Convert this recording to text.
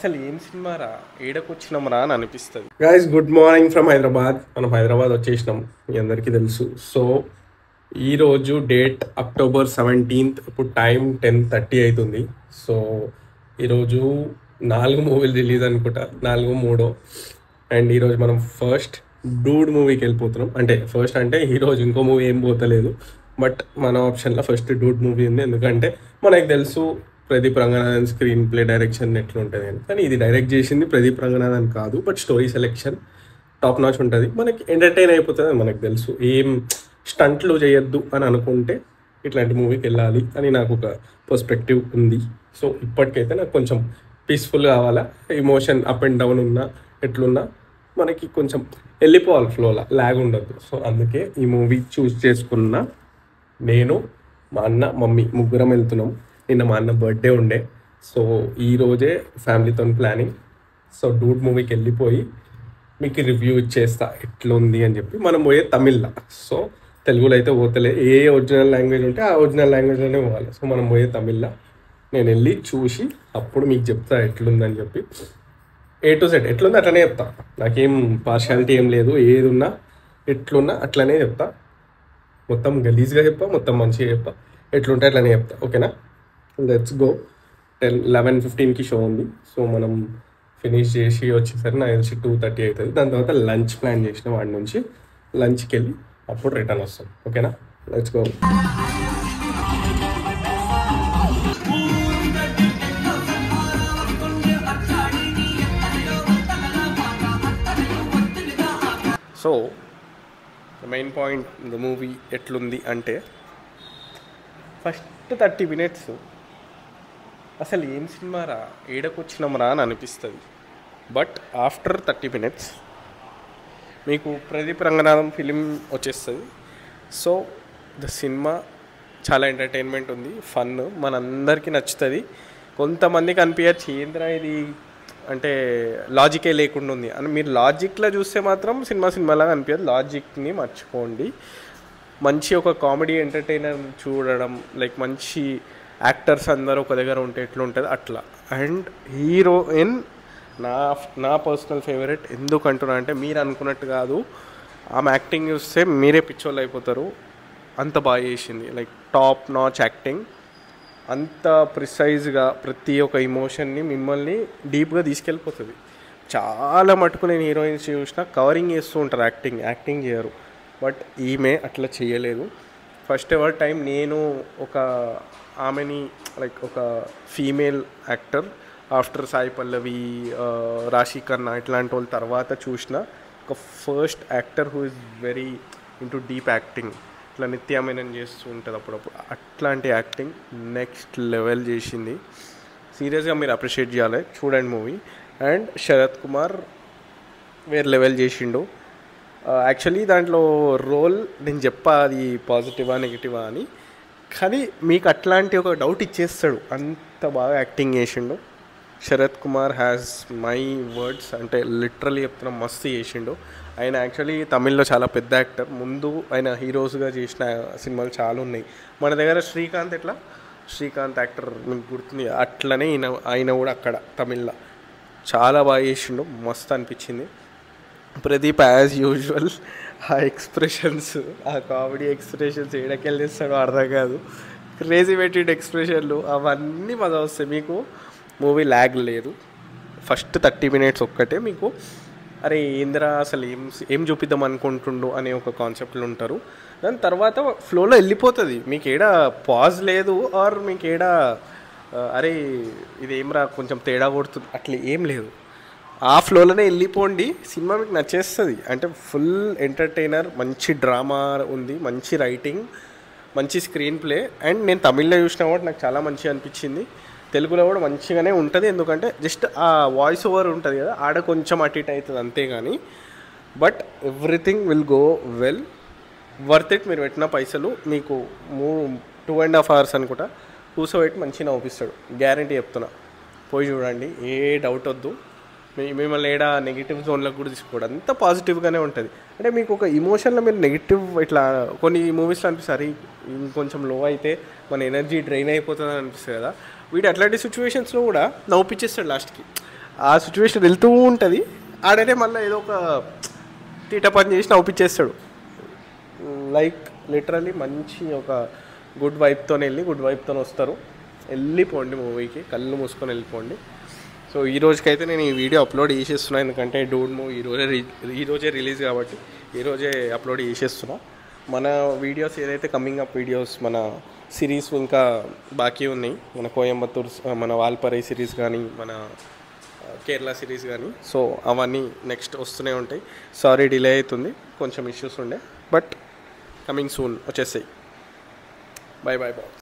అసలు ఏం సినిమారా ఏడకొచ్చినాంరా అని అనిపిస్తుంది. Guys good morning from Hyderabad. మనం హైదరాబాద్ వచ్చేసినాం, మీ అందరికీ తెలుసు. సో ఈరోజు డేట్ అక్టోబర్ 17th, ఇప్పుడు టైం 10:30 అవుతుంది. సో ఈరోజు 4 మూవీలు రిలీజ్ అనుకుంటా, 4 3. అండ్ ఈరోజు మనం ఫస్ట్ డూడ్ మూవీకి వెళ్ళిపోతున్నాం. అంటే ఫస్ట్ అంటే ఈరోజు ఇంకో మూవీ ఏం పోతలేదు, బట్ మన ఆప్షన్లో ఫస్ట్ డూడ్ మూవీ ఉంది. ఎందుకంటే మనకు తెలుసు Pradeep Ranganathan screen play direction ఎట్లుంటుంది అని. కానీ ఇది డైరెక్ట్ చేసింది ప్రదీప్ రంగనాథన్ కాదు, but story selection top notch ఉంటుంది. మనకి ఎంటర్టైన్ అయిపోతుంది అని మనకు తెలుసు. ఏం స్టంట్లు చేయొద్దు అని అనుకుంటే ఇట్లాంటి మూవీకి వెళ్ళాలి అని నాకు ఒక పర్స్పెక్టివ్ ఉంది. సో ఇప్పటికైతే నాకు కొంచెం పీస్ఫుల్ కావాలా, ఎమోషన్ అప్ అండ్ డౌన్ ఉన్నా ఎట్లున్నా మనకి కొంచెం వెళ్ళిపోవాలి ఫ్లోలా, లాగ్ ఉండద్దు. సో అందుకే ఈ మూవీ చూస్ చేసుకున్నా. నేను, మా అన్న, మమ్మీ ముగ్గురం వెళ్తున్నాం. నిన్న మా అన్న బర్త్డే ఉండే, సో ఈరోజే ఫ్యామిలీతో ప్లానింగ్. సో డూడ్ మూవీకి వెళ్ళిపోయి మీకు రివ్యూ ఇచ్చేస్తా ఎట్లుంది అని చెప్పి. మనం పోయే తమిళ్లో, సో తెలుగులో అయితే పోతలే. ఏ ఒరిజినల్ లాంగ్వేజ్ ఉంటే ఆ ఒరిజినల్ లాంగ్వేజ్లోనే పోవాలి. సో మనం పోయే తమిళ్లో నేను వెళ్ళి చూసి అప్పుడు మీకు చెప్తా ఎట్లుందని చెప్పి. A to Z ఎట్లుంది అట్లనే చెప్తా. నాకేం పార్షాలిటీ ఏం లేదు, ఏది ఉన్నా ఎట్లున్నా అట్లనే చెప్తా. మొత్తం గలీజ్గా చెప్పా, మొత్తం మంచిగా చెప్పా, ఎట్లుంటే అట్లనే చెప్తా. ఓకేనా? Let's go. 11:15కి షో ఉంది. సో మనం ఫినిష్ చేసి వచ్చేసరికి నాకు తెలిసి 2:30 అవుతుంది. దాని తర్వాత లంచ్ ప్లాన్ చేసిన వాడి నుంచి లంచ్కి వెళ్ళి అప్పుడు రిటర్న్ వస్తాం. ఓకేనా? Let's go. So main point the movie ఎట్లుంది అంటే, ఫస్ట్ 30 minutes అసలు ఏం సినిమారా ఏడకొచ్చినాంరా అని అనిపిస్తుంది. బట్ ఆఫ్టర్ 30 minutes మీకు ప్రదీప్ రంగనాథం ఫిలిం వచ్చేస్తుంది. సో ద సినిమా చాలా ఎంటర్టైన్మెంట్ ఉంది, ఫన్, మనందరికీ నచ్చుతుంది. కొంతమందికి అనిపించచ్చు ఏంద్రా ఇది అంటే లాజికే లేకుండా ఉంది అని. మీరు లాజిక్లో చూస్తే మాత్రం సినిమాలాగా అనిపించదు. లాజిక్ని మర్చిపోండి. మంచి ఒక కామెడీ ఎంటర్టైనర్ చూడడం, లైక్ మంచి యాక్టర్స్ అందరూ ఒక దగ్గర ఉంటే ఎట్లుంటుంది అట్లా. అండ్ హీరోయిన్ నా పర్సనల్ ఫేవరెట్. ఎందుకు అంటున్నా అంటే, మీరు అనుకున్నట్టు కాదు, ఆమె యాక్టింగ్ చూస్తే మీరే పిచ్చోళ్ళు అయిపోతారు. అంత బాగా చేసింది, లైక్ టాప్ నాచ్ యాక్టింగ్. అంత ప్రిసైజ్గా ప్రతి ఒక్క ఇమోషన్ని మిమ్మల్ని డీప్గా తీసుకెళ్ళిపోతుంది. చాలా మటుకు నేను హీరోయిన్స్ చూసిన కవరింగ్ చేస్తూ ఉంటారు, యాక్టింగ్ చేయరు. బట్ ఈమె అట్లా చేయలేదు. ఫస్ట్ ఎవర్ టైం నేను ఒక ఆమెని లైక్ ఒక female actor after Sai Pallavi, రాశి ఖన్నా ఇట్లాంటి వాళ్ళ తర్వాత చూసిన ఒక first actor who is very into deep acting. ఇట్లా నిత్యామేనని చేస్తూ ఉంటుంది అప్పుడప్పుడు. అట్లాంటి యాక్టింగ్ నెక్స్ట్ లెవెల్ చేసింది. సీరియస్గా మీరు అప్రిషియేట్ చేయాలి, చూడండి మూవీ. అండ్ శరత్ కుమార్ వేరే లెవెల్ చేసిండు. యాక్చువల్లీ దాంట్లో రోల్ నేను చెప్పా అది పాజిటివా నెగిటివా అని, కానీ మీకు అట్లాంటి ఒక డౌట్ ఇచ్చేస్తాడు, అంత బాగా యాక్టింగ్ చేసిండు. Sarath Kumar has my words, అంటే లిటరలీ చెప్తున్నా, మస్తు చేసిండు. ఆయన యాక్చువల్లీ తమిళ్లో చాలా పెద్ద యాక్టర్. ముందు ఆయన హీరోస్గా చేసిన సినిమాలు చాలా ఉన్నాయి. మన దగ్గర శ్రీకాంత్ యాక్టర్ మీకు గుర్తుంది, అట్లనే ఆయన కూడా అక్కడ తమిళ్లో చాలా బాగా చేసిండు, మస్తు అనిపించింది. ప్రదీప్ యాజ్ యూజువల్ ఆ ఎక్స్ప్రెషన్స్, ఆ కామెడీ ఎక్స్ప్రెషన్స్ ఏడకెళ్ళిస్తాడో అర్థం కాదు. క్రేజీ పెట్టిండు ఎక్స్ప్రెషన్లు, అవన్నీ మజా వస్తాయి. మీకు మూవీ ల్యాగ్ లేదు. ఫస్ట్ 30 minutes ఒక్కటే మీకు అరే ఏందిరా అసలు ఏం చూపిద్దాం అనుకుంటుండు అనే ఒక కాన్సెప్ట్లు ఉంటారు. దాని తర్వాత ఫ్లోలో వెళ్ళిపోతుంది. మీకు ఏడా పాజ్ లేదు, ఆర్ మీకు ఏడా అరే ఇదేంరా కొంచెం తేడా కొడుతుంది అట్లా ఏం లేదు. ఆ ఫ్లోలోనే వెళ్ళిపోండి, సినిమా మీకు నచ్చేస్తుంది. అంటే ఫుల్ ఎంటర్టైనర్, మంచి డ్రామా ఉంది, మంచి రైటింగ్, మంచి స్క్రీన్ ప్లే. అండ్ నేను తమిళ్లో చూసిన కూడా నాకు చాలా మంచిగా అనిపించింది. తెలుగులో కూడా మంచిగానే ఉంటుంది, ఎందుకంటే జస్ట్ ఆ వాయిస్ ఓవర్ ఉంటుంది కదా, ఆడ కొంచెం అటు ఇటు అవుతుంది అంతేగాని. But everything will go well, worth it. మీరు పెట్టిన పైసలు మీకు 2.5 hours అనుకుంటా కూర్చోబెట్టి మంచిగా నవ్విస్తాడు, గ్యారంటీ చెప్తున్నా. పోయి చూడండి, ఏ డౌట్ వద్దు. మిమ్మల్ని ఏడా నెగిటివ్ జోన్లకు కూడా తీసుకోవడం, అంత పాజిటివ్గానే ఉంటుంది. అంటే మీకు ఒక ఇమోషన్లో మీరు నెగిటివ్ ఇట్లా కొన్ని మూవీస్లో అనిపిస్తుంది, ఇంకొంచెం లో అయితే మన ఎనర్జీ డ్రైన్ అయిపోతుంది అని అనిపిస్తుంది కదా. వీడు అట్లాంటి సిచ్యువేషన్స్లో కూడా నవ్వుపిచ్చేస్తాడు లాస్ట్కి. ఆ సిచ్యువేషన్ వెళ్తూ ఉంటుంది. ఆడనే మళ్ళీ ఏదో ఒక తీట పని చేసి నవ్వుపిచ్చేస్తాడు. లైక్ లిటరల్లీ మంచి ఒక గుడ్ వైబ్తో వెళ్ళి గుడ్ వైబ్తో వస్తారు. వెళ్ళిపోండి మూవీకి, కళ్ళు మూసుకొని వెళ్ళిపోండి. సో ఈ రోజుకైతే నేను ఈ వీడియో అప్లోడ్ చేసేస్తున్నా, ఎందుకంటే డూడ్ మూవీ ఈరోజే రిలీజ్ కాబట్టి ఈరోజే అప్లోడ్ చేసేస్తున్నా. మన వీడియోస్ ఏదైతే కమింగ్ అప్ వీడియోస్, మన సిరీస్ ఇంకా బాకీ ఉన్నాయి. మన కోయంబత్తూర్, మన వాల్పరై సిరీస్ కానీ, మన కేరళ సిరీస్ కానీ, సో అవన్నీ నెక్స్ట్ వస్తూనే ఉంటాయి. సారీ డిలే అవుతుంది, కొంచెం ఇష్యూస్ ఉండే, బట్ కమింగ్ సూన్ వచ్చేసాయి. Bye bye bye.